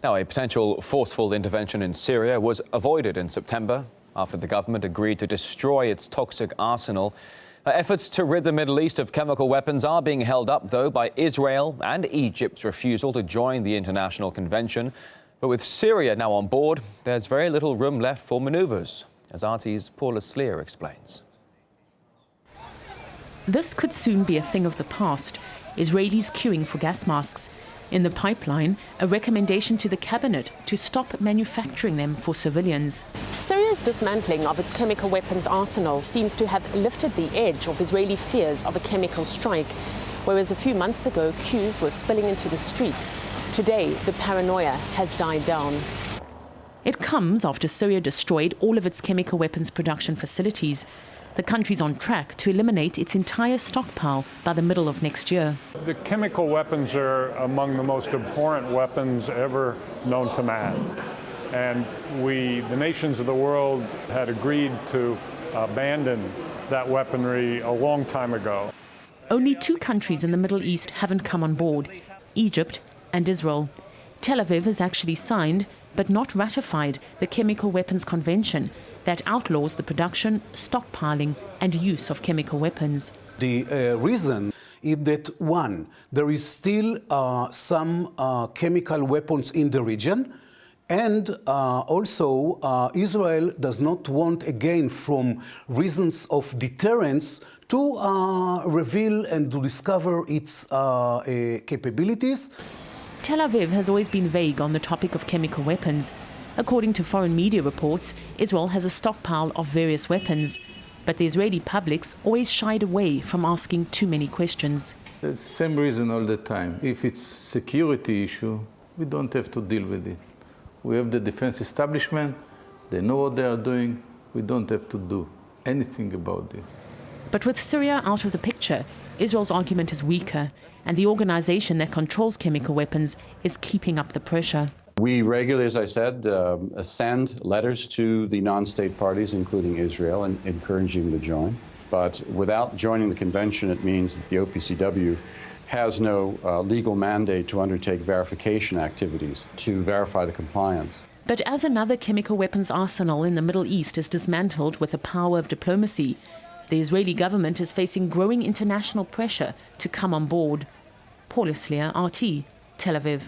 Now, a potential forceful intervention in Syria was avoided in September after the government agreed to destroy its toxic arsenal. Efforts to rid the Middle East of chemical weapons are being held up, though, by Israel and Egypt's refusal to join the international convention. But with Syria now on board, there's very little room left for manoeuvres, as RT's Paula Slier explains. This could soon be a thing of the past. Israelis queuing for gas masks. In the pipeline, a recommendation to the cabinet to stop manufacturing them for civilians. Syria's dismantling of its chemical weapons arsenal seems to have lifted the edge of Israeli fears of a chemical strike. Whereas a few months ago, queues were spilling into the streets. Today, the paranoia has died down. It comes after Syria destroyed all of its chemical weapons production facilities. The country's on track to eliminate its entire stockpile by the middle of next year. The chemical weapons are among the most abhorrent weapons ever known to man. And the nations of the world had agreed to abandon that weaponry a long time ago. Only 2 countries in the Middle East haven't come on board, Egypt and Israel. Tel Aviv has actually signed, but not ratified, the Chemical Weapons Convention that outlaws the production, stockpiling and use of chemical weapons. The reason is that, one, there is still some chemical weapons in the region, and also Israel does not want, again, from reasons of deterrence, to reveal and to discover its capabilities. Tel Aviv has always been vague on the topic of chemical weapons. According to foreign media reports, Israel has a stockpile of various weapons, but the Israeli public's always shied away from asking too many questions. The same reason all the time. If it's security issue, we don't have to deal with it. We have the defense establishment, they know what they are doing, we don't have to do anything about it. But with Syria out of the picture, Israel's argument is weaker, and the organization that controls chemical weapons is keeping up the pressure. We regularly, as I said, send letters to the non-state parties, including Israel, and encouraging them to join. But without joining the convention, it means that the OPCW has no legal mandate to undertake verification activities to verify the compliance. But as another chemical weapons arsenal in the Middle East is dismantled with the power of diplomacy, the Israeli government is facing growing international pressure to come on board. Paula Slier, RT, Tel Aviv.